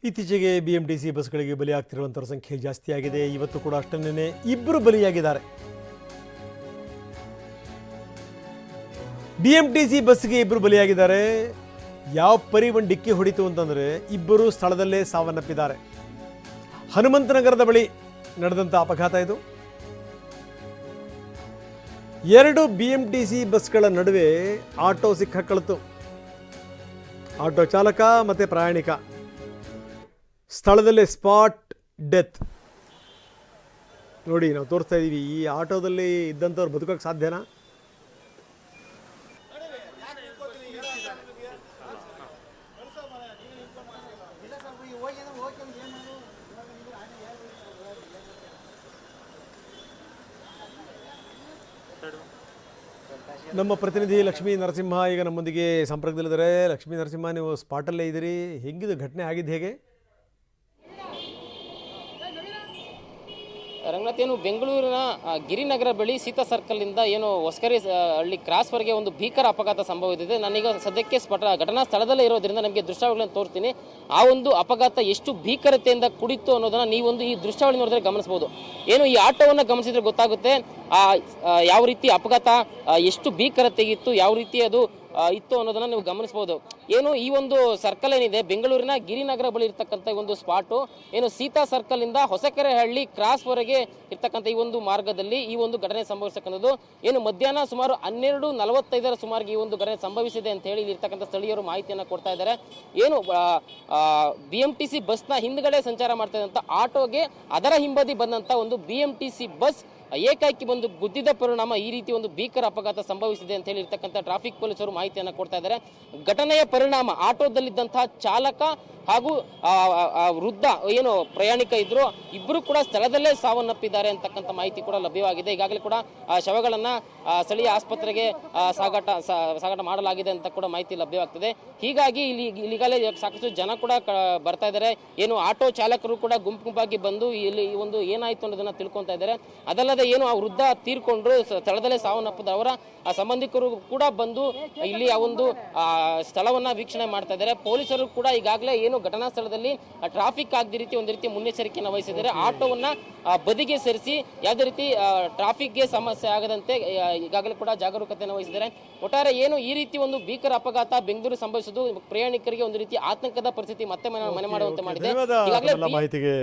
ಇತ್ತೀಚೆಗೆ BMTC ಬಸ್ಗಳಿಗೆ ಬಲಿಯಾಗ್ತಿರುವಂಥವ್ರ ಸಂಖ್ಯೆ ಜಾಸ್ತಿ ಆಗಿದೆ. ಇವತ್ತು ಕೂಡ ಅಷ್ಟನ್ನೇ ಇಬ್ಬರು ಬಲಿಯಾಗಿದ್ದಾರೆ. BMTC ಬಸ್ಗೆ ಇಬ್ಬರು ಬಲಿಯಾಗಿದ್ದಾರೆ. ಯಾವ ಪರಿ ಒಂದು ಡಿಕ್ಕಿ ಹೊಡಿತು ಅಂತಂದರೆ ಇಬ್ಬರು ಸ್ಥಳದಲ್ಲೇ ಸಾವನ್ನಪ್ಪಿದ್ದಾರೆ. ಹನುಮಂತನಗರದ ಬಳಿ ನಡೆದಂಥ ಅಪಘಾತ ಇದು. ಎರಡು BMTC ಬಸ್ಗಳ ನಡುವೆ ಆಟೋ ಸಿಕ್ಕಾಕೊಳ್ತು. ಆಟೋ ಚಾಲಕ ಮತ್ತು ಪ್ರಯಾಣಿಕ ಸ್ಥಳದಲ್ಲೇ ಸ್ಪಾಟ್ ಡೆತ್. ನೋಡಿ, ನಾವು ತೋರಿಸ್ತಾ ಇದ್ದೀವಿ. ಈ ಆಟೋದಲ್ಲಿ ಇದ್ದಂಥವ್ರು ಬದುಕೋಕ್ಕೆ ಸಾಧ್ಯನಾ? ನಮ್ಮ ಪ್ರತಿನಿಧಿ ಲಕ್ಷ್ಮೀ ನರಸಿಂಹ ಈಗ ನಮ್ಮೊಂದಿಗೆ ಸಂಪರ್ಕದಲ್ಲಿದ್ದಾರೆ. ಲಕ್ಷ್ಮೀ ನರಸಿಂಹ, ನೀವು ಸ್ಪಾಟಲ್ಲೇ ಇದ್ದೀರಿ. ಹೆಂಗಿದು ಘಟನೆ ಆಗಿದ್ದು ಹೇಗೆ? ರಂಗನಾಥ್, ಏನು ಬೆಂಗಳೂರಿನ ಗಿರಿನಗರ ಬಳಿ ಸೀತಾ ಸರ್ಕಲ್ನಿಂದ ಏನು ಹೊಸಕೆರೆ ಹಳ್ಳಿ ಕ್ರಾಸ್ವರೆಗೆ ಒಂದು ಭೀಕರ ಅಪಘಾತ ಸಂಭವಿಸಿದೆ. ನಾನೀಗ ಸದ್ಯಕ್ಕೆ ಘಟನಾ ಸ್ಥಳದಲ್ಲೇ ಇರೋದ್ರಿಂದ ನಮಗೆ ದೃಶ್ಯಾವಳಿಗಳನ್ನು ತೋರಿಸ್ತೀನಿ. ಆ ಒಂದು ಅಪಘಾತ ಎಷ್ಟು ಭೀಕರತೆಯಿಂದ ಕುಡಿತು ಅನ್ನೋದನ್ನ ನೀವೊಂದು ಈ ದೃಶ್ಯಾವಳಿ ನೋಡಿದ್ರೆ ಗಮನಿಸಬಹುದು. ಏನು ಈ ಆಟೋವನ್ನು ಗಮನಿಸಿದ್ರೆ ಗೊತ್ತಾಗುತ್ತೆ ಯಾವ ರೀತಿ ಅಪಘಾತ ಎಷ್ಟು ಭೀಕರತೆಗಿತ್ತು, ಯಾವ ರೀತಿ ಅದು ಇತ್ತು ಅನ್ನೋದನ್ನ ನೀವು ಗಮನಿಸಬಹುದು. ಏನು ಈ ಒಂದು ಸರ್ಕಲ್ ಏನಿದೆ ಬೆಂಗಳೂರಿನ ಗಿರಿನಗರ ಬಳಿ ಇರ್ತಕ್ಕಂಥ ಒಂದು ಸ್ಪಾಟು, ಏನು ಸೀತಾ ಸರ್ಕಲ್ ಇಂದ ಹೊಸಕೆರೆ ಹಳ್ಳಿ ಕ್ರಾಸ್ ವರೆಗೆ ಇರ್ತಕ್ಕಂಥ ಈ ಒಂದು ಮಾರ್ಗದಲ್ಲಿ ಈ ಒಂದು ಘಟನೆ ಸಂಭವಿಸತಕ್ಕಂಥದ್ದು. ಏನು ಮಧ್ಯಾಹ್ನ ಸುಮಾರು 12:45 ಸುಮಾರಿಗೆ ಈ ಒಂದು ಘಟನೆ ಸಂಭವಿಸಿದೆ ಅಂತ ಹೇಳಿ ಇಲ್ಲಿ ಇರ್ತಕ್ಕಂಥ ಸ್ಥಳೀಯರು ಮಾಹಿತಿಯನ್ನು ಕೊಡ್ತಾ ಇದ್ದಾರೆ. ಏನು BMTC ಬಸ್ನ ಹಿಂದ್ಗಡೆ ಸಂಚಾರ ಮಾಡ್ತಾ ಇದ್ದಂಥ ಆಟೋಗೆ ಅದರ ಹಿಂಬದಿ ಬಂದಂತ ಒಂದು BMTC ಬಸ್ ಏಕಾಏಕಿ ಬಂದು ಗುದ್ದಿದ ಪರಿಣಾಮ ಈ ರೀತಿ ಒಂದು ಭೀಕರ ಅಪಘಾತ ಸಂಭವಿಸಿದೆ ಅಂತ ಹೇಳಿ ಇರ್ತಕ್ಕಂಥ ಟ್ರಾಫಿಕ್ ಪೊಲೀಸರು ಮಾಹಿತಿಯನ್ನು ಕೊಡ್ತಾ ಇದ್ದಾರೆ. ಘಟನೆಯ ಪರಿಣಾಮ ಆಟೋದಲ್ಲಿದ್ದಂತಹ ಚಾಲಕ ಹಾಗೂ ವೃದ್ಧ ಏನು ಪ್ರಯಾಣಿಕ ಇದ್ರು, ಇಬ್ಬರು ಕೂಡ ಸ್ಥಳದಲ್ಲೇ ಸಾವನ್ನಪ್ಪಿದ್ದಾರೆ ಅಂತಕ್ಕಂಥ ಮಾಹಿತಿ ಕೂಡ ಲಭ್ಯವಾಗಿದೆ. ಈಗಾಗಲೇ ಕೂಡ ಶವಗಳನ್ನ ಸ್ಥಳೀಯ ಆಸ್ಪತ್ರೆಗೆ ಸಾಗಾಟ ಮಾಡಲಾಗಿದೆ ಅಂತ ಕೂಡ ಮಾಹಿತಿ ಲಭ್ಯವಾಗ್ತದೆ. ಹೀಗಾಗಿ ಈಗಾಗಲೇ ಸಾಕಷ್ಟು ಜನ ಕೂಡ ಬರ್ತಾ ಇದ್ದಾರೆ. ಏನು ಆಟೋ ಚಾಲಕರು ಕೂಡ ಗುಂಪಾಗಿ ಬಂದು ಇಲ್ಲಿ ಒಂದು ಏನಾಯ್ತು ಅನ್ನೋದನ್ನ ತಿಳ್ಕೊಂತಾ ಇದ್ದಾರೆ. ಅದಲ್ಲದೆ ಏನು ಆ ವೃದ್ಧ ತೀರ್ಕೊಂಡ್ರು, ಸ್ಥಳದಲ್ಲೇ ಸಾವನ್ನಪ್ಪಿದ ಅವರ ಸಂಬಂಧಿಕರು ಕೂಡ ಬಂದು ಇಲ್ಲಿ ಆ ಒಂದು ಸ್ಥಳವನ್ನ ವೀಕ್ಷಣೆ ಮಾಡ್ತಾ ಇದ್ದಾರೆ. ಪೊಲೀಸರು ಕೂಡ ಈಗಾಗಲೇ ಏನು ಘಟನಾ ಸ್ಥಳದಲ್ಲಿ ಟ್ರಾಫಿಕ್ ಆಗದ ರೀತಿ ಒಂದು ರೀತಿ ಮುನ್ನೆಚ್ಚರಿಕೆಯನ್ನು ವಹಿಸಿದ್ದಾರೆ. ಆಟೋವನ್ನ ಬದಿಗೆ ಸರಿಸಿ ಯಾವುದೇ ರೀತಿ ಟ್ರಾಫಿಕ್ಗೆ ಸಮಸ್ಯೆ ಆಗದಂತೆ ಈಗಾಗಲೇ ಕೂಡ ಜಾಗರೂಕತೆಯನ್ನು ವಹಿಸಿದ್ದಾರೆ. ಒಟ್ಟಾರೆ ಏನು ಈ ರೀತಿ ಒಂದು ಭೀಕರ ಅಪಘಾತ ಬೆಂಗಳೂರು ಸಂಭವಿಸುವುದು ಪ್ರಯಾಣಿಕರಿಗೆ ಒಂದು ರೀತಿ ಆತಂಕದ ಪರಿಸ್ಥಿತಿ ಮತ್ತೆ ಮನೆ ಮಾಡುವಂತೆ ಮಾಡಿದೆ. ಮಾಹಿತಿಗೆ